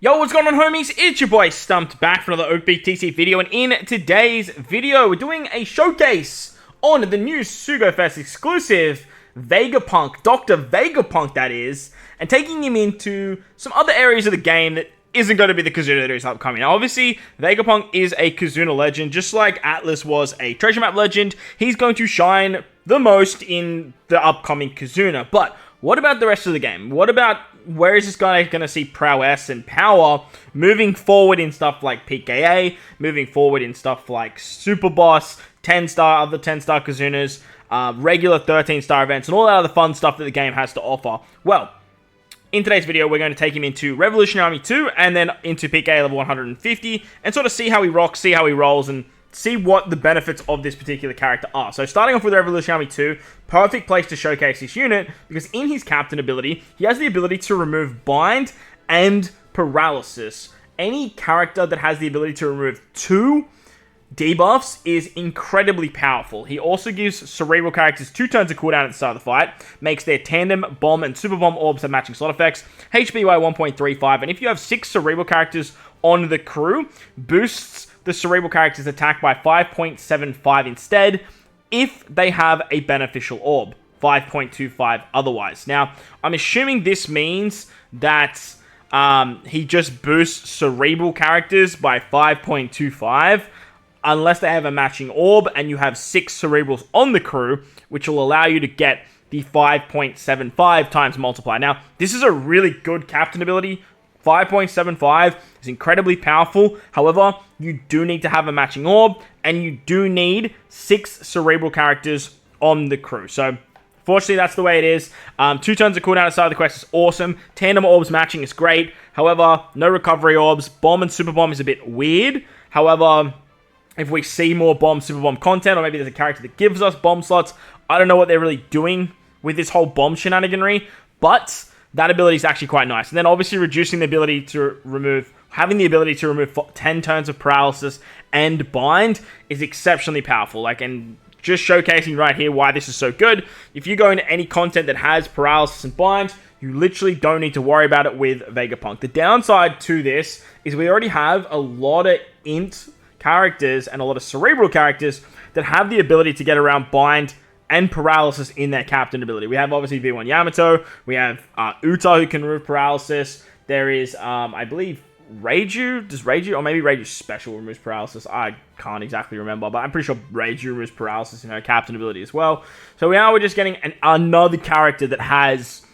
Yo, what's going on, homies? It's your boy Stumped back for another OPTC video, and in today's video, we're doing a showcase on the new SugoFest exclusive Vegapunk, Dr. Vegapunk that is, and taking him into some other areas of the game that isn't going to be the Kizuna that is upcoming. Now, obviously, Vegapunk is a Kizuna legend, just like Atlas was a treasure map legend. He's going to shine the most in the upcoming Kizuna, but what about the rest of the game? What about where is this guy going to see prowess and power moving forward in stuff like PKA, moving forward in stuff like Super Boss, 10-star, other 10-star Kizunas, regular 13-star events, and all that other fun stuff that the game has to offer? Well, in today's video, we're going to take him into Revolutionary Army 2 and then into PKA level 150 and sort of see how he rocks, see how he rolls, and see what the benefits of this particular character are. So starting off with Revolutionary Army 2, perfect place to showcase this unit, because in his captain ability, he has the ability to remove bind and paralysis. Any character that has the ability to remove 2 debuffs is incredibly powerful. He also gives cerebral characters 2 turns of cooldown at the start of the fight, makes their tandem, bomb, and super bomb orbs have matching slot effects, HP by 1.35, and if you have 6 cerebral characters on the crew, boosts the cerebral character's attack by 5.75 instead, if they have a beneficial orb, 5.25 otherwise. Now, I'm assuming this means that he just boosts cerebral characters by 5.25, unless they have a matching orb, and you have 6 cerebrals on the crew, which will allow you to get the 5.75 times multiplier. Now, this is a really good captain ability. 5.75 is incredibly powerful. However, you do need to have a matching orb, and you do need 6 cerebral characters on the crew. So, fortunately, that's the way it is. 2 turns of cooldown at the start of the quest is awesome. Tandem orbs matching is great. However, no recovery orbs. Bomb and super bomb is a bit weird. However, if we see more bomb, super bomb content, or maybe there's a character that gives us bomb slots, I don't know what they're really doing with this whole bomb shenaniganry, but that ability is actually quite nice. And then obviously reducing the ability to remove, having the ability to remove 10 turns of paralysis and bind is exceptionally powerful. And just showcasing right here why this is so good. If you go into any content that has paralysis and bind, you literally don't need to worry about it with Vegapunk. The downside to this is we already have a lot of int characters and a lot of cerebral characters that have the ability to get around bind and paralysis in their captain ability. We have obviously V1 Yamato, we have Uta who can remove paralysis, there is, I believe, Reiju, does Reiju, or maybe Reiju Special removes paralysis, I can't exactly remember, but I'm pretty sure Reiju removes paralysis in her captain ability as well. So now we're just getting another character that has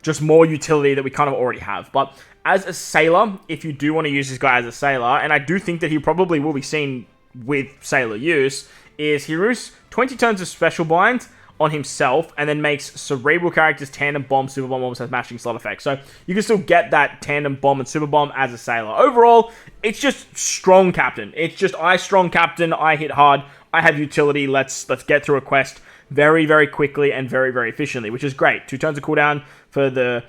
just more utility that we kind of already have. But as a sailor, if you do want to use this guy as a sailor, and I do think that he probably will be seen with sailor use, is he removes 20 turns of special bind on himself, and then makes cerebral characters tandem bomb, super bomb almost has matching slot effects. So you can still get that tandem bomb and super bomb as a sailor. Overall, it's just strong captain. It's just I strong captain, I hit hard, I have utility, let's get through a quest very, very quickly and very, very efficiently, which is great. 2 turns of cooldown for the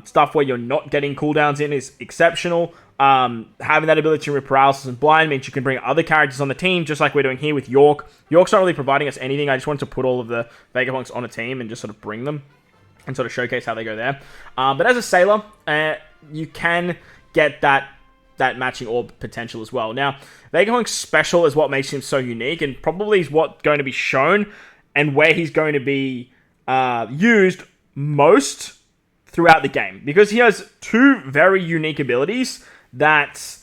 stuff where you're not getting cooldowns in is exceptional. Having that ability to remove paralysis and blind means you can bring other characters on the team, just like we're doing here with York. York's not really providing us anything. I just wanted to put all of the Vegapunks on a team and just sort of bring them and sort of showcase how they go there. But as a sailor, you can get that matching orb potential as well. Now, Vegapunk's special is what makes him so unique, and probably is what's going to be shown and where he's going to be used most throughout the game, because he has 2 very unique abilities that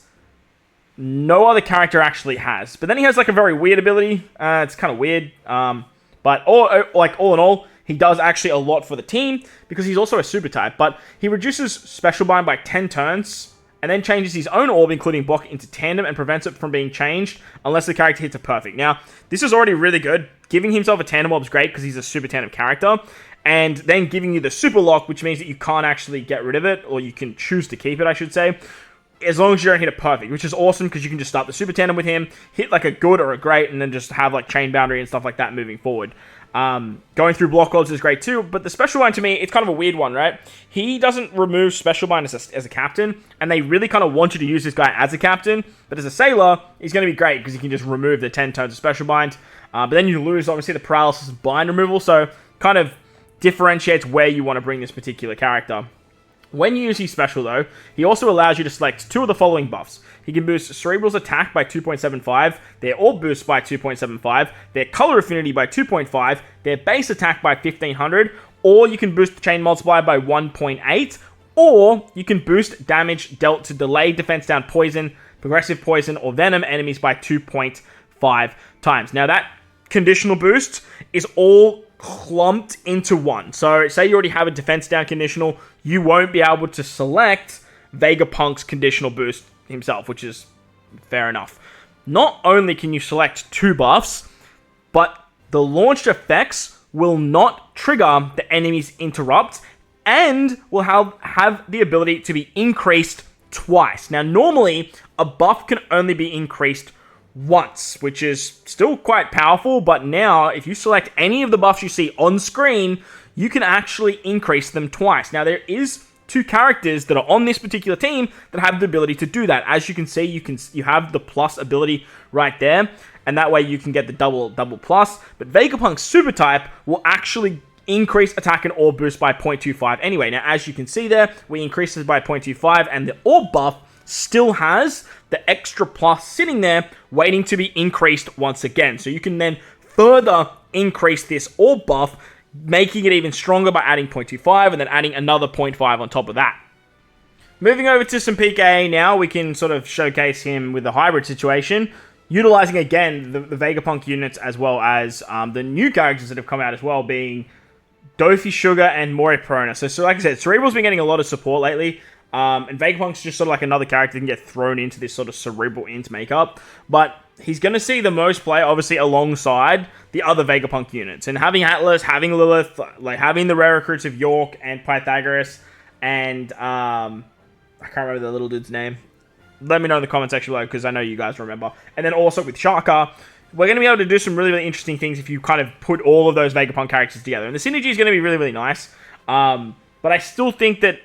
no other character actually has. But then he has like a very weird ability. It's kind of weird. But all in all, he does actually a lot for the team, because he's also a super type. But he reduces special bind by 10 turns, and then changes his own orb, including block, into tandem, and prevents it from being changed unless the character hits a perfect. Now, this is already really good. Giving himself a tandem orb is great, because he's a super tandem character. And then giving you the super lock, which means that you can't actually get rid of it, or you can choose to keep it, I should say, as long as you don't hit a perfect, which is awesome, because you can just start the super tandem with him, hit like a good or a great, and then just have like chain boundary and stuff like that moving forward. Going through block orbs is great too, but the special bind to me, it's kind of a weird one, right? He doesn't remove special bind as a captain, and they really kind of want you to use this guy as a captain, but as a sailor, he's going to be great, because you can just remove the 10 turns of special bind, but then you lose, obviously, the paralysis and bind removal, so kind of differentiates where you want to bring this particular character. When you use his special, though, he also allows you to select 2 of the following buffs. He can boost Cerebral's attack by 2.75, their Orb boost by 2.75, their color affinity by 2.5, their base attack by 1500, or you can boost the chain multiplier by 1.8, or you can boost damage dealt to delayed defense down poison, progressive poison, or venom enemies by 2.5 times. Now that conditional boost is all clumped into one. So say you already have a defense down conditional, you won't be able to select Vegapunk's conditional boost himself, which is fair enough. Not only can you select 2 buffs, but the launched effects will not trigger the enemy's interrupt and will have the ability to be increased twice. Now normally a buff can only be increased once, which is still quite powerful, but now if you select any of the buffs you see on screen, you can actually increase them twice. Now there is 2 characters that are on this particular team that have the ability to do that. As you can see, you have the plus ability right there, and that way you can get the double plus. But Vegapunk's super type will actually increase attack and orb boost by 0.25 anyway. Now as you can see there, we increased it by 0.25, and the orb buff still has the extra plus sitting there waiting to be increased once again. So you can then further increase this orb buff, making it even stronger by adding 0.25 and then adding another 0.5 on top of that. Moving over to some PKA now, we can sort of showcase him with the hybrid situation, utilizing again the Vegapunk units as well as the new characters that have come out as well, being Dofi Sugar and Mori Perona. So like I said, Cerebral's been getting a lot of support lately. And Vegapunk's just sort of like another character that can get thrown into this sort of Cerebral int makeup. But he's going to see the most play, obviously, alongside the other Vegapunk units. And having Atlas, having Lilith, like having the rare recruits of York and Pythagoras, and I can't remember the little dude's name. Let me know in the comment section below, because I know you guys remember. And then also with Shaka, we're going to be able to do some really, really interesting things if you kind of put all of those Vegapunk characters together. And the synergy is going to be really, really nice. But I still think that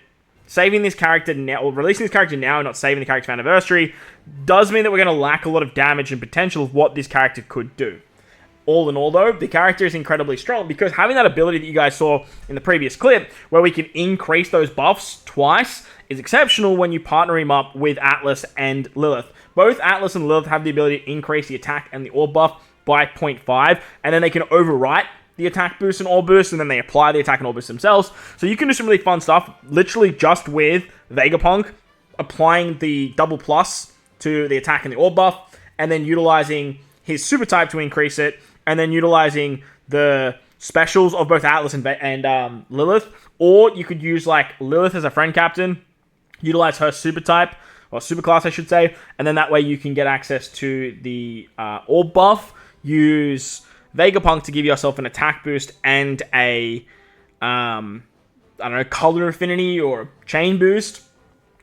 saving this character now, or releasing this character now and not saving the character for Anniversary, does mean that we're going to lack a lot of damage and potential of what this character could do. All in all, though, the character is incredibly strong because having that ability that you guys saw in the previous clip, where we can increase those buffs twice, is exceptional when you partner him up with Atlas and Lilith. Both Atlas and Lilith have the ability to increase the attack and the orb buff by 0.5, and then they can overwrite the attack boost and orb boost, and then they apply the attack and orb boost themselves. So you can do some really fun stuff, literally just with Vegapunk, applying the double plus to the attack and the orb buff, and then utilizing his super type to increase it, and then utilizing the specials of both Atlas and Lilith. Or you could use like Lilith as a friend captain, utilize her super type, or super class I should say, and then that way you can get access to the orb buff, use Vegapunk to give yourself an attack boost and a, I don't know, color affinity or chain boost.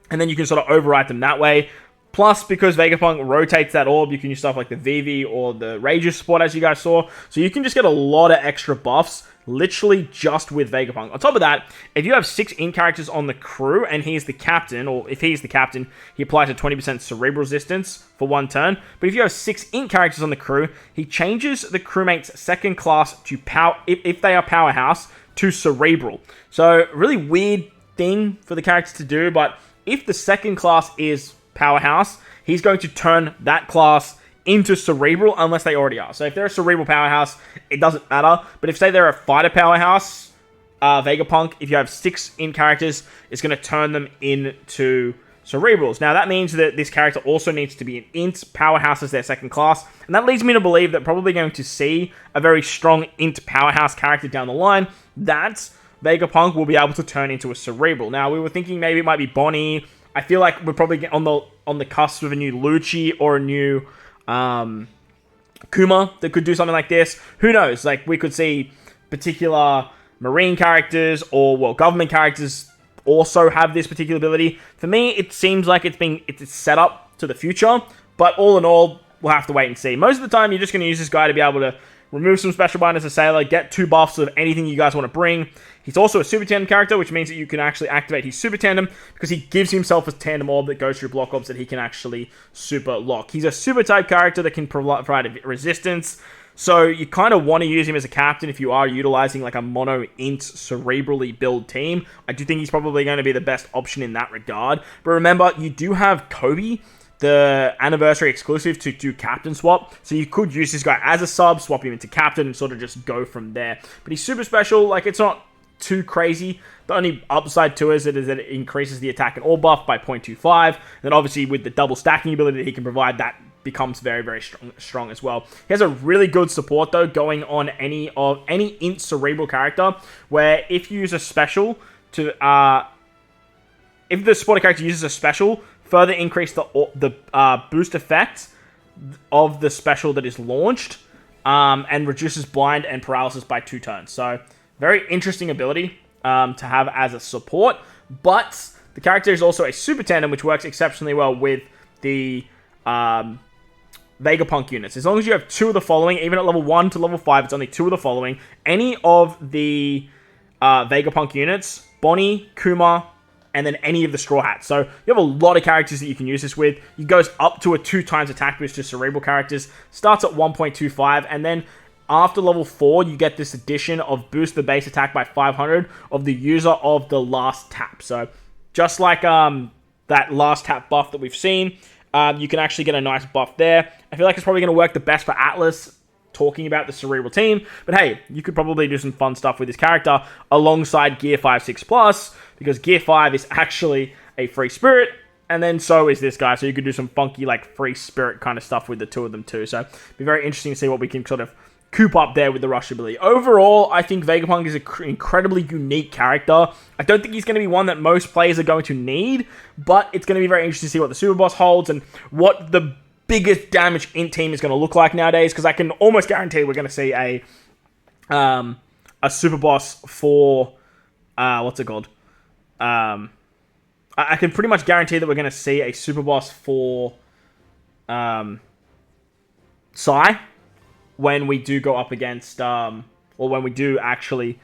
And then you can sort of overwrite them that way. Plus, because Vegapunk rotates that orb, you can use stuff like the Vivi or the Rageous Spot, as you guys saw. So you can just get a lot of extra buffs, literally just with Vegapunk. On top of that, if you have 6 int characters on the crew, and he's the captain, or if he's the captain, he applies a 20% cerebral resistance for 1 turn. But if you have 6 int characters on the crew, he changes the crewmate's second class to power, if they are powerhouse, to cerebral. So, really weird thing for the character to do, but if the second class is powerhouse, he's going to turn that class into cerebral unless they already are. So if they're a cerebral powerhouse, it doesn't matter. But if say they're a fighter powerhouse, Vegapunk, if you have 6 int characters, it's going to turn them into cerebrals. Now that means that this character also needs to be an int powerhouse as their second class, and that leads me to believe that probably going to see a very strong int powerhouse character down the line that Vegapunk will be able to turn into a cerebral. Now we were thinking maybe it might be Bonnie. I feel like we're probably on the cusp of a new Lucci or a new Kuma that could do something like this. Who knows? Like, we could see particular Marine characters or, well, government characters also have this particular ability. For me, it seems like it's set up to the future, but all in all, we'll have to wait and see. Most of the time, you're just going to use this guy to be able to remove some special bind as a sailor, get 2 buffs of anything you guys want to bring. He's also a super tandem character, which means that you can actually activate his super tandem because he gives himself a tandem orb that goes through block orbs that he can actually super lock. He's a super type character that can provide resistance. So you kind of want to use him as a captain if you are utilizing like a mono int cerebrally build team. I do think he's probably going to be the best option in that regard. But remember, you do have Kobe, the anniversary exclusive, to do captain swap. So you could use this guy as a sub, swap him into captain, and sort of just go from there. But he's super special. Like, it's not too crazy. The only upside to it is that it increases the attack and all buff by 0.25. And then obviously with the double stacking ability that he can provide, that becomes very, very strong as well. He has a really good support though, going on any int cerebral character, where if you use a special to if the supported character uses a special, further increase the boost effect of the special that is launched, and reduces blind and paralysis by 2 turns. So very interesting ability to have as a support. But the character is also a super tandem, which works exceptionally well with the Vegapunk units. As long as you have 2 of the following, even at level 1 to level 5, it's only 2 of the following. Any of the Vegapunk units, Bonnie, Kuma, and then any of the Straw Hats. So you have a lot of characters that you can use this with. It goes up to a 2 times attack boost to cerebral characters. Starts at 1.25, and then after level 4, you get this addition of boost the base attack by 500 of the user of the last tap. So just like that last tap buff that we've seen, you can actually get a nice buff there. I feel like it's probably going to work the best for Atlas, talking about the cerebral team. But hey, you could probably do some fun stuff with this character alongside Gear 5 6+, because Gear 5 is actually a free spirit, and then so is this guy. So you could do some funky like free spirit kind of stuff with the 2 of them too. So it'd be very interesting to see what we can sort of coop up there with the rush ability. Overall, I think Vegapunk is an incredibly unique character. I don't think he's going to be one that most players are going to need, but it's going to be very interesting to see what the Super Boss holds and what the biggest damage int team is going to look like nowadays, because I can almost guarantee we're going to see a Super Boss for what's it called? I can pretty much guarantee that we're going to see a Super Boss for Sai when we do go up against, or when we do actually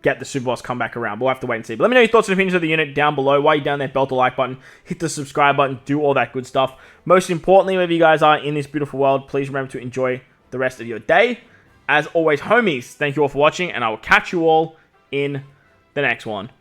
get the Super Boss come back around. We'll have to wait and see. But let me know your thoughts and opinions of the unit down below. While you're down there, belt the like button, hit the subscribe button, do all that good stuff. Most importantly, wherever you guys are in this beautiful world, please remember to enjoy the rest of your day. As always, homies, thank you all for watching, and I will catch you all in the next one.